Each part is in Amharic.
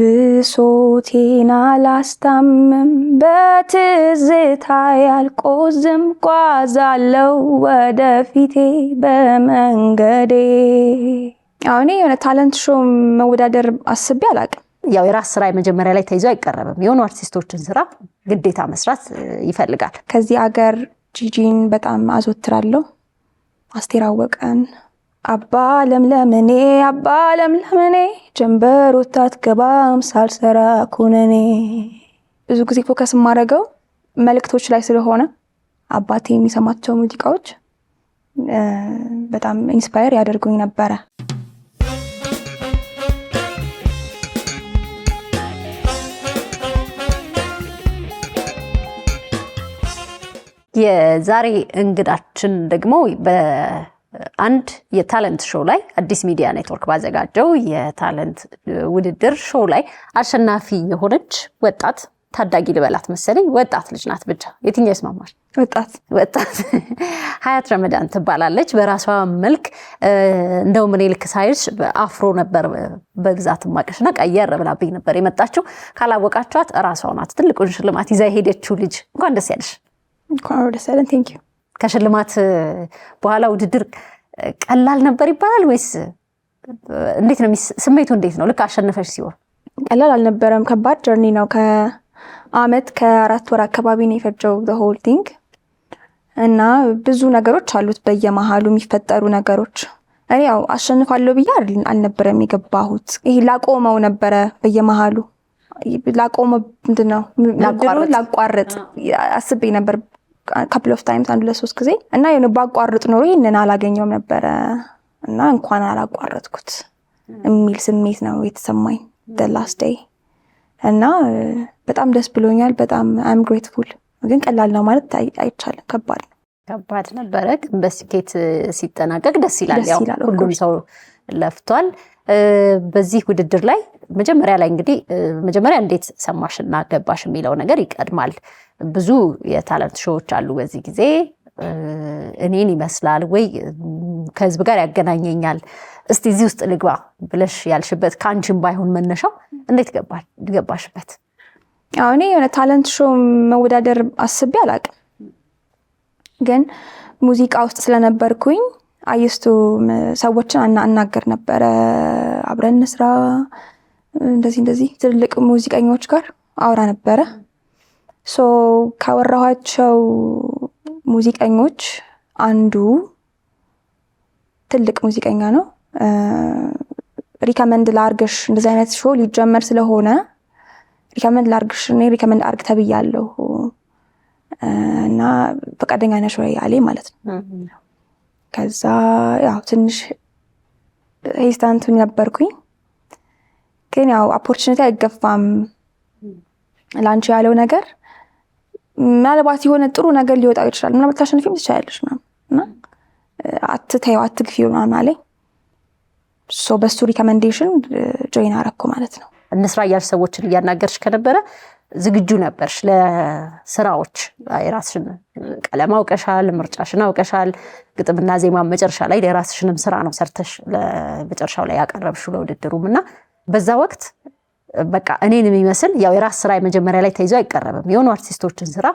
ብሶቴን አላስታምም በትዝታ ያልቆዝም ጓዛለው ወደፊቴ በመንገዴ። አሁን የሆነ ታለንት ሾው መወዳደር አስቤ አላቅም። ያው የራስ ስራ መጀመሪያ ላይ ተይዞ አይቀርብም። የሆኑ አርቲስቶችን ስራ ግዴታ መስራት ይፈልጋል። ከዚህ አገር ጂጂን በጣም አዘወትራለሁ። አስቴር አወቀን አባ ለምለምኔ ጀንበር ወጣት ገባም ሳልሰራ ኩነኔ። ብዙ ጊዜ ፎከስ ማድረገው መልእክቶች ላይ ስለሆነ አባቴ የሚሰማቸው ሙዚቃዎች በጣም ኢንስፓየር ያደርጉኝ ነበረ። የዛሬ እንግዳችን ደግሞ በአንድ የታለንት ሾው ላይ አዲስ ሚዲያ ኔትወርክ ባዘጋጀው የታለንት ውድድር ሾው ላይ አሸናፊ የሆነች ወጣት ታዳጊ ልበላት መሰለኝ ወጣት ልጅ ናት። ብቻ የትኛው ይስማማል? ወጣት ሀያት ረመዳን ትባላለች። በራሷ መልክ እንደውም እኔ ልክ ሳይሽ በአፍሮ ነበር በግዛት ማቀሽና ቀየር ብላብኝ ነበር የመጣችው። ካላወቃችኋት ራሷ ናት ትልቁን ሽልማት ይዛ የሄደችው ልጅ። እንኳን ደስ ያለሽ። ቴንክ ዩ። ከሽልማት በኋላ ውድድር ቀላል ነበር ይባላል ወይስ እንዴት ነው ስሜቱ? እንዴት ነው ልክ አሸነፈሽ ሲሆን? ቀላል አልነበረም። ከባድ ጀርኒ ነው። ከአመት ከ4 ወር አካባቢ ነው የፈጀው the whole thing እና ብዙ ነገሮች አሉት በየመሃሉ የሚፈጠሩ ነገሮች። እኔ ያው አሸንፋለሁ ብዬ አልነበረም የገባሁት። ይሄ ላቆመው ነበረ በየመሃሉ ላቆመው ምንድነው ላቋርጥ አስቤ ነበር couple of times አንድ ለሶስት ጊዜ እና የሆነ ባቋርጥ ኖሮ ይሄንን አላገኘውም ነበረ እና እንኳን አላቋረጥኩት የሚል ስሜት ነው የተሰማኝ the last day እና በጣም ደስ ብሎኛል። በጣም I'm grateful። ግን ቀላል ነው ማለት አይቻልም። ከባድ ነበረ። ግን በስኬት ሲጠናቀቅ ደስ ይላል። ያው ሁሉም ሰው ለፍቷል። በዚህ ውድድር ላይ መጀመሪያ ላይ እንግዲህ መጀመሪያ እንዴት ሰማሽና ገባሽ የሚለው ነገር ይቀድማል። ብዙ የታለንት ሾዎች አሉ በዚህ ጊዜ። እኔን ይመስላል ወይ ከህዝብ ጋር ያገናኘኛል እስቲ እዚህ ውስጥ ልግባ ብለሽ ያልሽበት ካንቺም ባይሆን መነሻው እንዴት ገባሽበት? አሁን የሆነ ታለንት ሾው መወዳደር አስቤ አላቅም። ግን ሙዚቃ ውስጥ ስለነበርኩኝ አይስቱ ሰዎችን አናገር ነበረ። አብረን እንስራ እንደዚህ ትልልቅ ሙዚቀኞች ጋር አውራ ነበረ። ሶ ካወራኋቸው ሙዚቀኞች አንዱ ትልቅ ሙዚቀኛ ነው። ሪከመንድ ላርግሽ እንደዚህ አይነት ሾው ሊጀመር ስለሆነ ሪከመንድ ላርግሽ እኔ ሪከመንድ አርግ ተብያለሁ እና ፈቃደኛ ነሽ ወይ አለኝ ማለት ነው። ከዛ ያው ትንሽ ሄስታንት ነበርኩኝ። ግን ያው ኦፖርቹኒቲ አይገፋም ላንቺ ያለው ነገር ምናልባት የሆነ ጥሩ ነገር ሊወጣው ይችላል እና ልታሸንፊም ትችያለሽ እና አትተይው አትግፊው ምናምን አለኝ። ሶ በሱ ሪከመንዴሽን ጆይን አረኩ ማለት ነው። እንስራ ያያል ሰዎችን እያናገርሽ ከነበረ ዝግጁ ነበርሽ ለስራዎች? የራስሽን ቀለም አውቀሻል፣ ምርጫሽን አውቀሻል። ግጥምና ዜማ መጨረሻ ላይ የራስሽንም ስራ ነው ሰርተሽ ለመጨረሻው ላይ ያቀረብሽው ለውድድሩም እና በዛ ወቅት በቃ እኔን የሚመስል ያው የራስ ስራ መጀመሪያ ላይ ተይዞ አይቀርብም። የሆኑ አርቲስቶችን ስራ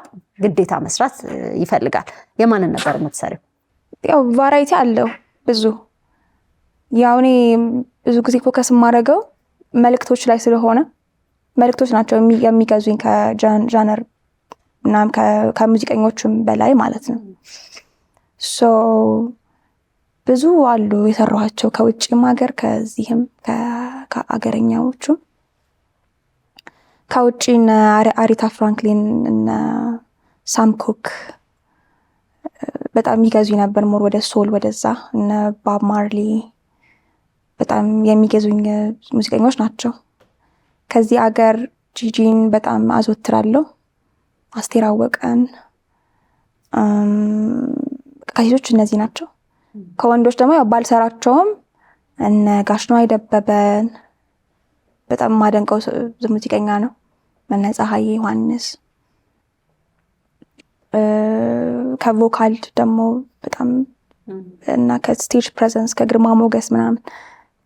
ግዴታ መስራት ይፈልጋል። የማንን ነበር የምትሰሪው? ያው ቫራይቲ አለው ብዙ። ያው እኔ ብዙ ጊዜ ፎከስ ማድረገው መልእክቶች ላይ ስለሆነ መልእክቶች ናቸው የሚገዙኝ ከጃነር እና ከሙዚቀኞቹም በላይ ማለት ነው። ሶ ብዙ አሉ የሰራኋቸው ከውጭም ሀገር ከዚህም ከአገረኛዎቹ። ከውጭ እነ አሪታ ፍራንክሊን እነ ሳም ኮክ በጣም የሚገዙኝ ነበር። ሞር ወደ ሶል ወደዛ እነ ባብ ማርሊ በጣም የሚገዙኝ ሙዚቀኞች ናቸው። ከዚህ አገር ጂጂን በጣም አዘወትራለሁ። አስቴር አወቀን ከሴቶች እነዚህ ናቸው። ከወንዶች ደግሞ ያው ባልሰራቸውም እነ ጋሽነዋይ ደበበን በጣም ማደንቀው ሙዚቀኛ ነው። እነ ፀሐዬ ዮሐንስ ከቮካል ደግሞ በጣም እና ከስቴጅ ፕሬዘንስ ከግርማ ሞገስ ምናምን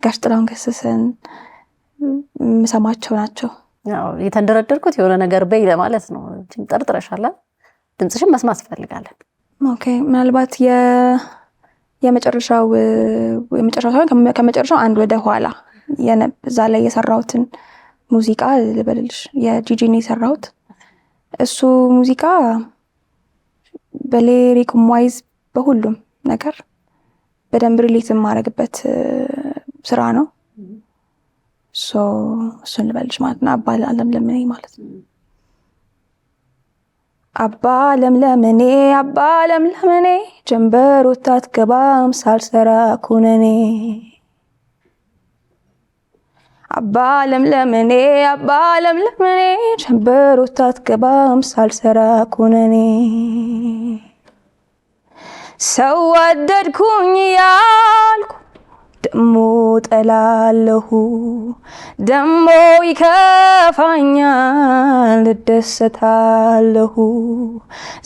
ጋሽ ጥላሁን ገሰሰን የምሰማቸው ናቸው። ያው የተንደረደርኩት የሆነ ነገር በይ ለማለት ነው። ጠርጥረሻል። ድምጽሽን መስማት ፈልጋለን። ኦኬ ምናልባት የመጨረሻው ከመጨረሻው አንድ ወደ ኋላ እዛ ላይ የሰራሁትን ሙዚቃ ልበልልሽ። የጂጂን የሰራሁት እሱ ሙዚቃ በሌሪክ ዋይዝ በሁሉም ነገር በደንብ ሪሌት የማደርግበት ስራ ነው። እሱን ልበልሽ ማለት ነው። አባ ለምለምኔ ማለት ነው። አባ ለምለምኔ አባ ለምለምኔ ጀንበር ወጥታ አትገባም ሳልሰራ ኩነኔ አባ ለምለምኔ አባ ለምለምኔ ጀንበር ወጥታ አትገባም ሳልሰራ ኩነኔ ሰው ወደድኩኝ ያልኩ ደሞ ጠላለሁ ደሞ ይከፋኛል እደሰታለሁ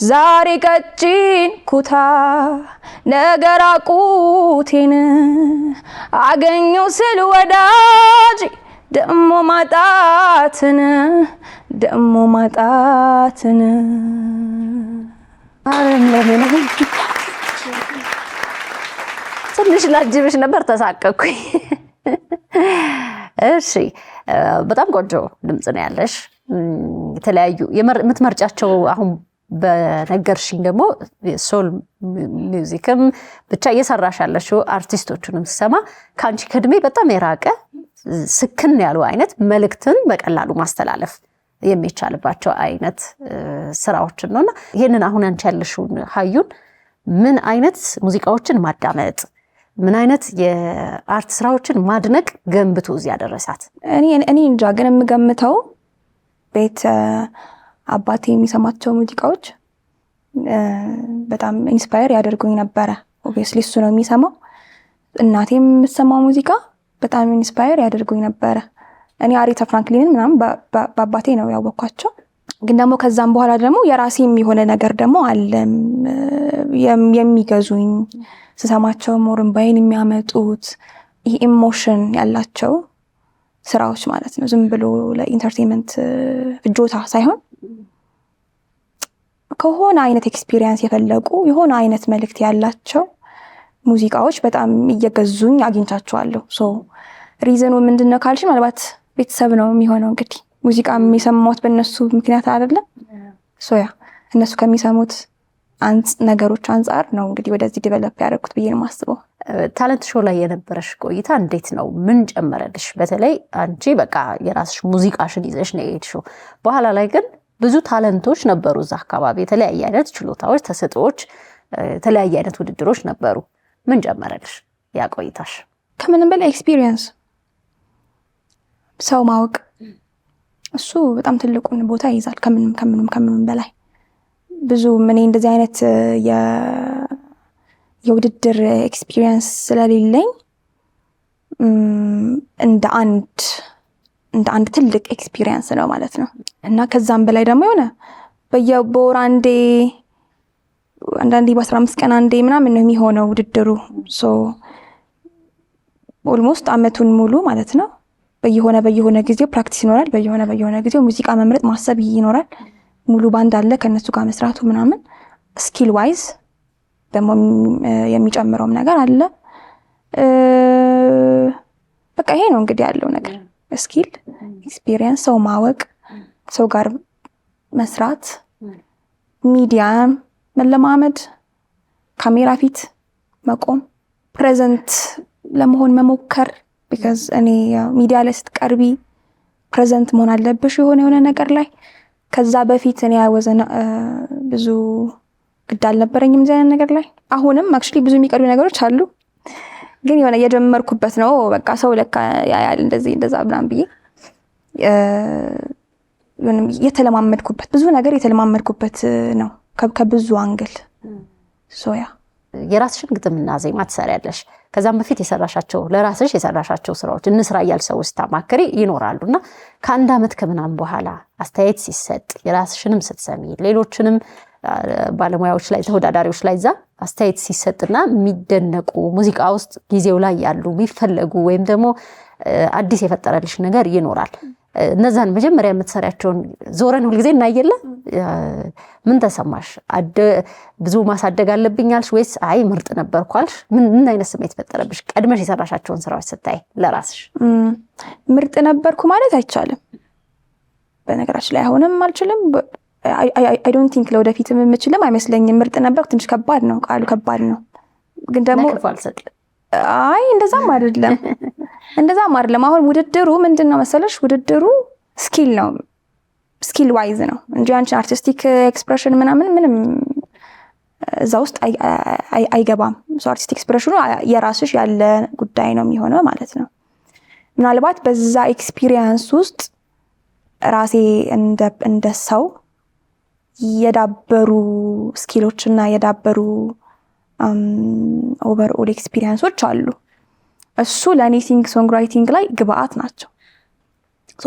ዛሬ ቀጭን ኩታ ነገር አቁቴን አገኘው ስል ወዳጅ ደሞ ማጣትን ትንሽ ላጅብሽ ነበር ተሳቀኩኝ። እሺ በጣም ቆንጆ ድምጽ ነው ያለሽ። የተለያዩ የምትመርጫቸው አሁን በነገርሽኝ ደግሞ ሶል ሚውዚክም ብቻ እየሰራሽ ያለሽው አርቲስቶቹንም ስሰማ ከአንቺ ከእድሜ በጣም የራቀ ስክን ያሉ አይነት መልእክትን በቀላሉ ማስተላለፍ የሚቻልባቸው አይነት ስራዎችን ነውና ይሄንን አሁን አንቺ ያለሽውን ሀዩን ምን አይነት ሙዚቃዎችን ማዳመጥ ምን አይነት የአርት ስራዎችን ማድነቅ ገንብቶ እዚህ ያደረሳት? እኔ እንጃ ግን የምገምተው ቤት አባቴ የሚሰማቸው ሙዚቃዎች በጣም ኢንስፓየር ያደርጉኝ ነበረ። ኦብቪየስሊ እሱ ነው የሚሰማው። እናቴም የምትሰማው ሙዚቃ በጣም ኢንስፓየር ያደርጉኝ ነበረ። እኔ አሬታ ፍራንክሊንን ምናምን በአባቴ ነው ያወቅኳቸው። ግን ደግሞ ከዛም በኋላ ደግሞ የራሴ የሚሆነ ነገር ደግሞ አለ የሚገዙኝ ስሰማቸው ሞርንባይን የሚያመጡት ይሄ ኢሞሽን ያላቸው ስራዎች ማለት ነው። ዝም ብሎ ለኢንተርቴንመንት ፍጆታ ሳይሆን ከሆነ አይነት ኤክስፒሪየንስ የፈለቁ የሆነ አይነት መልእክት ያላቸው ሙዚቃዎች በጣም እየገዙኝ አግኝቻቸዋለሁ። ሪዝኑ ምንድነው ካልሽ ምናልባት ቤተሰብ ነው የሚሆነው። እንግዲህ ሙዚቃ የሚሰማት በእነሱ ምክንያት አይደለም። ያ እነሱ ከሚሰሙት ነገሮች አንጻር ነው እንግዲህ ወደዚህ ዲቨሎፕ ያደረኩት ብዬ ነው የማስበው። ታለንት ሾው ላይ የነበረሽ ቆይታ እንዴት ነው? ምን ጨመረልሽ? በተለይ አንቺ በቃ የራስሽ ሙዚቃሽን ይዘሽ ነው የሄድሽው። በኋላ ላይ ግን ብዙ ታለንቶች ነበሩ እዛ አካባቢ፣ የተለያየ አይነት ችሎታዎች፣ ተሰጥኦዎች፣ የተለያየ አይነት ውድድሮች ነበሩ። ምን ጨመረልሽ ያ ቆይታሽ? ከምንም በላይ ኤክስፒሪየንስ፣ ሰው ማወቅ፣ እሱ በጣም ትልቁን ቦታ ይይዛል። ከምንም በላይ ብዙ እኔ እንደዚህ አይነት የውድድር ኤክስፒሪየንስ ስለሌለኝ እንደ አንድ ትልቅ ኤክስፒሪየንስ ነው ማለት ነው። እና ከዛም በላይ ደግሞ የሆነ በየቦር አንዳንዴ በ15 ቀን አንዴ ምናምን ነው የሚሆነው ውድድሩ። ኦልሞስት አመቱን ሙሉ ማለት ነው በየሆነ ጊዜው ፕራክቲስ ይኖራል። በየሆነ ጊዜው ሙዚቃ መምረጥ ማሰብ ይኖራል። ሙሉ ባንድ አለ ከነሱ ጋር መስራቱ ምናምን ስኪል ዋይዝ ደግሞ የሚጨምረውም ነገር አለ። በቃ ይሄ ነው እንግዲህ ያለው ነገር፣ ስኪል፣ ኤክስፒሪየንስ፣ ሰው ማወቅ፣ ሰው ጋር መስራት፣ ሚዲያ መለማመድ፣ ካሜራ ፊት መቆም፣ ፕሬዘንት ለመሆን መሞከር። ቢካዝ እኔ ሚዲያ ላይ ስትቀርቢ ፕሬዘንት መሆን አለብሽ የሆነ ነገር ላይ። ከዛ በፊት እኔ ያወዘና ብዙ ግድ አልነበረኝም እዚህ አይነት ነገር ላይ። አሁንም አክቹሊ ብዙ የሚቀርቡ ነገሮች አሉ፣ ግን የሆነ የጀመርኩበት ነው። በቃ ሰው ለካ ያያል እንደዛ ምናምን ብዬ የተለማመድኩበት ብዙ ነገር የተለማመድኩበት ነው ከብዙ አንግል። ሶያ የራስሽን ግጥምና ዜማ ትሰሪያለሽ። ከዛም በፊት ለራስሽ የሰራሻቸው ስራዎች እንስራ እያልሽ ስታማክሪ ይኖራሉና ከአንድ አመት ከምናምን በኋላ አስተያየት ሲሰጥ የራስሽንም ስትሰሚ ሌሎችንም ባለሙያዎች ላይ ተወዳዳሪዎች ላይ እዛ አስተያየት ሲሰጥና የሚደነቁ ሙዚቃ ውስጥ ጊዜው ላይ ያሉ የሚፈለጉ ወይም ደግሞ አዲስ የፈጠረልሽ ነገር ይኖራል። እነዛን መጀመሪያ የምትሰሪያቸውን ዞረን ሁልጊዜ እናየለ ምን ተሰማሽ? ብዙ ማሳደግ አለብኛልሽ ወይስ አይ ምርጥ ነበርኳልሽ? ምን አይነት ስሜት ፈጠረብሽ ቀድመሽ የሰራሻቸውን ስራዎች ስታይ ለራስሽ? ምርጥ ነበርኩ ማለት አይቻልም። በነገራችን ላይ አሁንም አልችልም። I don't think ለወደፊትም የምችልም አይመስለኝም። ምርጥ ነበርኩ ትንሽ ከባድ ነው፣ ቃሉ ከባድ ነው። ግን ደግሞ አይ እንደዛም አይደለም። አሁን ውድድሩ ምንድነው መሰለሽ? ውድድሩ ስኪል ነው፣ ስኪል ዋይዝ ነው እንጂ አንቺ አርቲስቲክ ኤክስፕሬሽን ምንም እዛ ውስጥ አይገባም። አርቲስቲክ ኤክስፕሬሽኑ የራስሽ ያለ ጉዳይ ነው የሚሆነው ማለት ነው። ምናልባት በዛ ኤክስፒሪየንስ ውስጥ ራሴ እንደ ሰው የዳበሩ ስኪሎች እና የዳበሩ ኦቨርኦል ኤክስፒሪየንሶች አሉ። እሱ ለእኔ ሲንግ ሶንግ ራይቲንግ ላይ ግብአት ናቸው።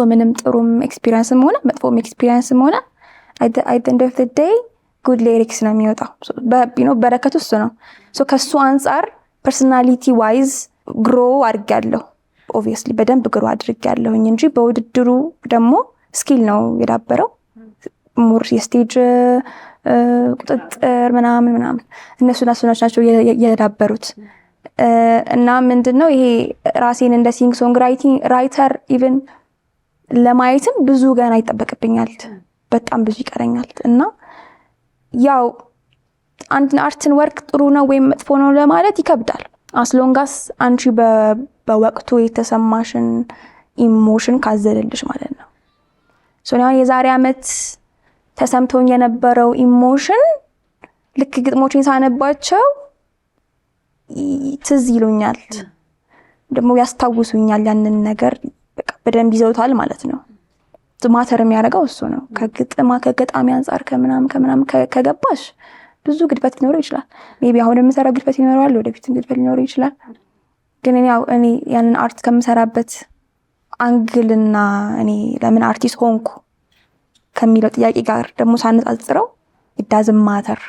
ምንም ጥሩም ኤክስፒሪየንስም ሆነ መጥፎም ኤክስፒሪየንስም ሆነ at the end of the day good lyrics ነው የሚወጣው። በረከቱ እሱ ነው። ከሱ አንጻር ፐርሶናሊቲ ዋይዝ ግሮ አድርጌያለሁ። ኦብቪየስሊ በደንብ ግሮ አድርጌያለሁኝ እንጂ በውድድሩ ደግሞ ስኪል ነው የዳበረው። ሞር የስቴጅ ቁጥጥር ምናምን እነሱ ናቸው የዳበሩት። እና ምንድነው ይሄ ራሴን እንደ ሲንግ ሶንግ ራይተር ኢቭን ለማየትም ብዙ ገና ይጠበቅብኛል፣ በጣም ብዙ ይቀረኛል። እና ያው አንድ አርትን ወርክ ጥሩ ነው ወይም መጥፎ ነው ለማለት ይከብዳል። አስሎንጋስ አንቺ በወቅቱ የተሰማሽን ኢሞሽን ካዘለልሽ ማለት ነው። ሶኒያ የዛሬ አመት ተሰምቶኝ የነበረው ኢሞሽን ልክ ግጥሞችን ሳነባቸው ትዝ ይሉኛል፣ ደግሞ ያስታውሱኛል። ያንን ነገር በቃ በደንብ ይዘውታል ማለት ነው። ማተር የሚያደርገው እሱ ነው። ከገጣሚ አንጻር ከምናምን ከገባሽ ብዙ ግድፈት ሊኖረው ይችላል። ሜቢ አሁን የምሰራው ግድፈት ይኖረዋል፣ ወደፊትም ግድፈት ሊኖረው ይችላል። ግን እኔ ያንን አርት ከምሰራበት አንግልና እኔ ለምን አርቲስት ሆንኩ ከሚለው ጥያቄ ጋር ደግሞ ሳነጻጽረው it doesn't matter።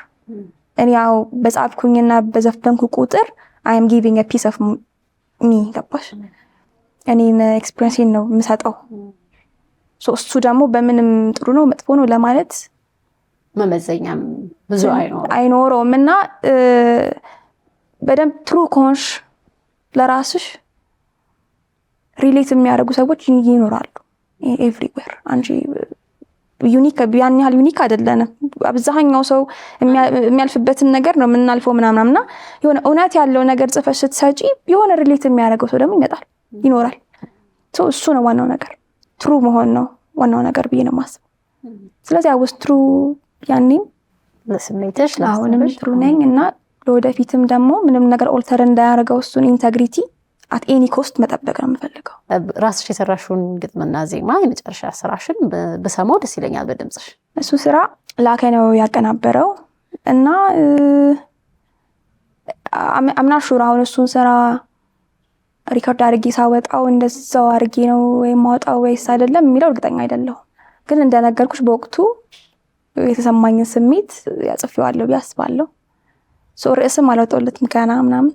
እኔ ያው በጻፍኩኝና በዘፈንኩ ቁጥር I am giving a piece of me ገባሽ? እኔን ኤክስፒሪየንስ ነው የምሰጠው። እሱ ደግሞ በምንም ጥሩ ነው መጥፎ ነው ለማለት መመዘኛም ብዙ አይኖረውም። እና በደንብ ትሩ ከሆንሽ ለራስሽ ሪሌት የሚያደርጉ ሰዎች ይኖራሉ ኤቭሪዌር። አንቺ ዩኒክ ያን ያህል ዩኒክ አይደለንም። አብዛኛው ሰው የሚያልፍበትን ነገር ነው የምናልፈው ምናምናምና የሆነ እውነት ያለው ነገር ጽፈሽ ስትሰጪ የሆነ ሪሌት የሚያደርገው ሰው ደግሞ ይኖራል። እሱ ነው ዋናው ነገር፣ ትሩ መሆን ነው ዋናው ነገር ብዬ ነው የማስበው። ስለዚህ አውስ ትሩ ያኔም ለስሜትሽ አሁንም ትሩ ነኝ እና ለወደፊትም ደግሞ ምንም ነገር ኦልተር እንዳያደርገው እሱን ኢንተግሪቲ አት ኤኒ ኮስት መጠበቅ ነው የምፈልገው። ራስሽ የሰራሽውን ግጥምና ዜማ የመጨረሻ ስራሽን በሰማው ደስ ይለኛል በድምጽሽ። እሱ ስራ ላከ ነው ያቀናበረው እና አምና ሹር አሁን እሱን ስራ ሪኮርድ አድርጌ ሳወጣው እንደዛው አድርጌ ነው ወይም ማውጣው ወይስ አይደለም የሚለው እርግጠኛ አይደለሁም። ግን እንደነገርኩሽ በወቅቱ የተሰማኝን ስሜት ያጽፈዋለሁ ቢያስባለሁ። ርዕስም አላወጣሁለትም ገና ምናምን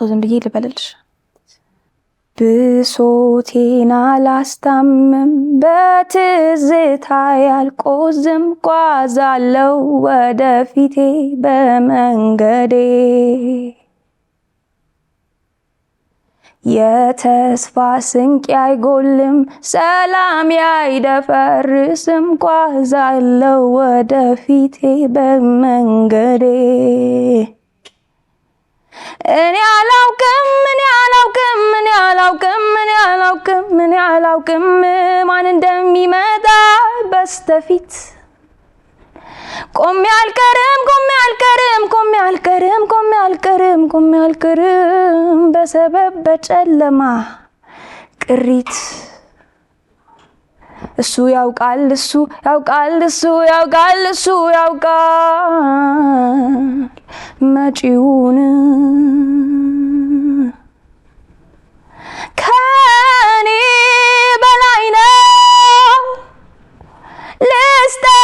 ዝም ብዬ ልበልልሽ። ብሶቴን አላስታምም በትዝታ ያልቆዝም ጓዛለው ወደፊቴ በመንገዴ የተስፋ ስንቅ አይጎልም ሰላም አይደፈርስም ጓዛለው ወደፊቴ በመንገዴ እኔ አላውቅም ማን እንደሚመጣ በስተፊት ቆሜ አልቀርም በሰበብ በጨለማ ቅሪት እሱ ያውቃል መጪውን ከኔ በላይ ነው ልስጠው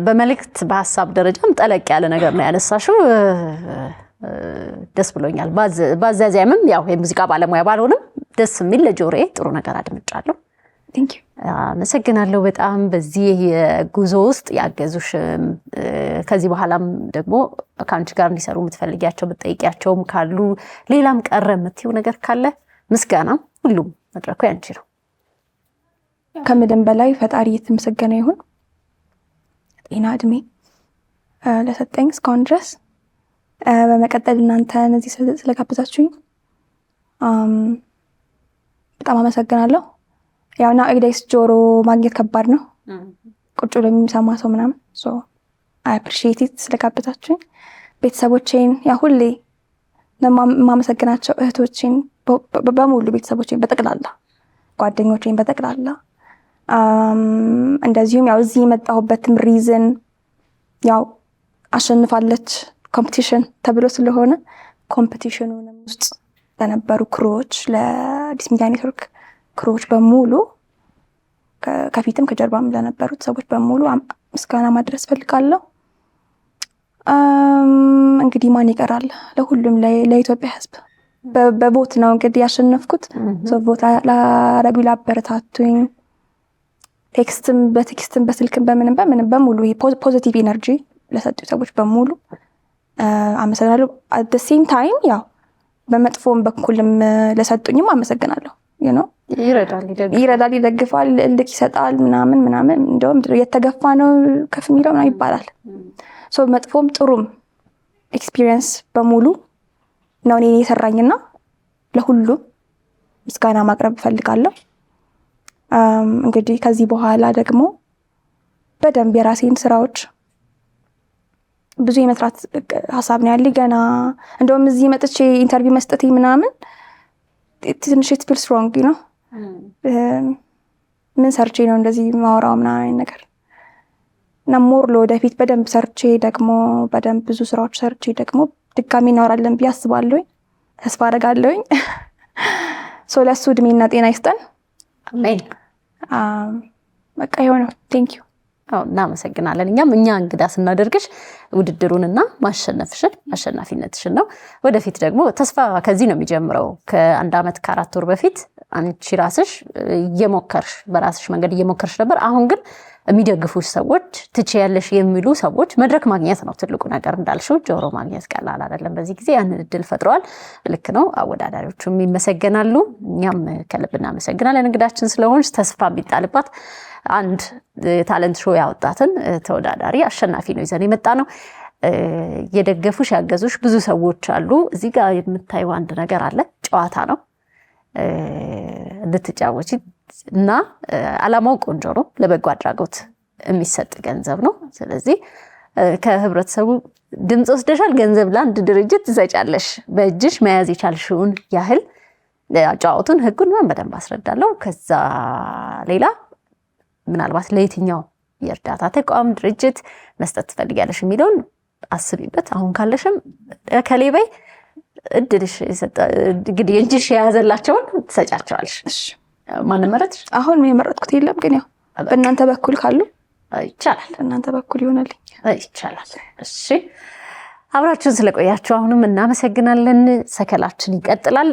በመልእክት በሐሳብ ደረጃም ጠለቅ ያለ ነገር ነው ያነሳሽው። ደስ ብሎኛል። ባዛዚያምም ያው የሙዚቃ ባለሙያ ባልሆንም ደስ የሚል ለጆሮዬ ጥሩ ነገር አድምጫለሁ። ቴንክ ዩ አመሰግናለሁ በጣም በዚህ ጉዞ ውስጥ ያገዙሽ ከዚህ በኋላም ደግሞ ካንቺ ጋር እንዲሰሩ የምትፈልጊያቸው ብትጠይቂያቸውም ካሉ ሌላም ቀረ የምትይው ነገር ካለ ምስጋና ሁሉም መድረኩ ያንቺ ነው። ከምንም በላይ ፈጣሪ የተመሰገነ ይሁን ጤና እድሜ ለሰጠኝ እስካሁን ድረስ። በመቀጠል እናንተ እዚህ ስለጋበዛችሁኝ በጣም አመሰግናለሁ። ያው ናውኤዴይስ ጆሮ ማግኘት ከባድ ነው ቁጭ ብሎ የሚሰማ ሰው ምናምን ሶ አይ አፕሪሺየት ኢት ስለጋበዛችሁኝ። ቤተሰቦቼን ያ ሁሌ ማመሰግናቸው እህቶቼን በሙሉ ቤተሰቦቼን በጠቅላላ ጓደኞቼን በጠቅላላ እንደዚሁም ያው እዚህ የመጣሁበትም ሪዝን ያው አሸንፋለች ኮምፒቲሽን ተብሎ ስለሆነ ኮምፒቲሽኑንም ውስጥ ለነበሩ ክሮች ለአዲስ ሚዲያ ኔትወርክ ክሮች በሙሉ ከፊትም ከጀርባም ለነበሩት ሰዎች በሙሉ ምስጋና ማድረስ ፈልጋለሁ። እንግዲህ ማን ይቀራል? ለሁሉም ለኢትዮጵያ ሕዝብ በቦት ነው እንግዲህ ያሸነፍኩት። ቦት ላረጉ ላበረታቱኝ በቴክስትም በስልክም በምንም በሙሉ ፖዚቲቭ ኢነርጂ ለሰጡ ሰዎች በሙሉ አመሰግናለሁ። አት ዘ ሴም ታይም ያው በመጥፎም በኩልም ለሰጡኝም አመሰግናለሁ። ይረዳል፣ ይደግፋል፣ ልክ ይሰጣል ምናምን እንደውም የተገፋ ነው ከፍ የሚለው ምናምን ይባላል። ሶ መጥፎም ጥሩም ኤክስፒሪየንስ በሙሉ ነው እኔን የሰራኝና ለሁሉም ምስጋና ማቅረብ እፈልጋለሁ። እንግዲህ ከዚህ በኋላ ደግሞ በደንብ የራሴን ስራዎች ብዙ የመስራት ሀሳብ ነው ያለኝ ገና። እንደውም እዚህ መጥቼ ኢንተርቪው መስጠት ምናምን ትንሽ ፊል ስትሮንግ ነው። ምን ሰርቼ ነው እንደዚህ ማወራው ምናምን ነገር እና ሞር ለወደፊት በደንብ ሰርቼ ደግሞ በደንብ ብዙ ስራዎች ሰርቼ ደግሞ ድጋሚ እናወራለን ብዬ አስባለሁኝ፣ ተስፋ አደርጋለሁኝ። ሶ ለሱ እድሜና ጤና ይስጠን። አሜን። በቃ ይሆነው። ቴንክ ዩ። እናመሰግናለን። እኛ እንግዳ ስናደርግሽ ውድድሩንና ማሸነፍሽን አሸናፊነትሽን ነው። ወደፊት ደግሞ ተስፋ ከዚህ ነው የሚጀምረው። ከአንድ አመት ከ4 ወር በፊት አንቺ ራስሽ እየሞከርሽ በራስሽ መንገድ እየሞከርሽ ነበር። አሁን ግን የሚደግፉሽ ሰዎች ትችያለሽ የሚሉ ሰዎች መድረክ ማግኘት ነው ትልቁ ነገር። እንዳልሽው ጆሮ ማግኘት ቀላል አይደለም። በዚህ ጊዜ ያንን እድል ፈጥረዋል። ልክ ነው። አወዳዳሪዎቹም ይመሰገናሉ። እኛም ከልብ እናመሰግናለን እንግዳችን ስለሆንሽ። ተስፋ የሚጣልባት አንድ ታለንት ሾው ያወጣትን ተወዳዳሪ አሸናፊ ነው ይዘን የመጣ ነው። የደገፉሽ ያገዙሽ ብዙ ሰዎች አሉ። እዚህ ጋር የምታየው አንድ ነገር አለ። ጨዋታ ነው እንድትጫወቺ እና አላማው ቆንጆ ነው። ለበጎ አድራጎት የሚሰጥ ገንዘብ ነው። ስለዚህ ከህብረተሰቡ ድምጽ ወስደሻል። ገንዘብ ለአንድ ድርጅት ትሰጫለሽ። በእጅሽ መያዝ የቻልሽውን ያህል አጫውቱን ህጉን በደንብ አስረዳለሁ። ከዛ ሌላ ምናልባት ለየትኛው የእርዳታ ተቋም ድርጅት መስጠት ትፈልጊያለሽ የሚለውን አስቢበት። አሁን ካለሽም ከሌበይ እድልሽ እንግዲህ እንጂሽ የያዘላቸውን ትሰጫቸዋለሽ። እሺ ማን መረጥሽ? አሁን የመረጥኩት የለም፣ ግን ያው በእናንተ በኩል ካሉ ይቻላል። በእናንተ በኩል ይሆናልኝ። ይቻላል። እሺ አብራችሁን ስለቆያችሁ አሁንም እናመሰግናለን። ሰከላችን ይቀጥላል።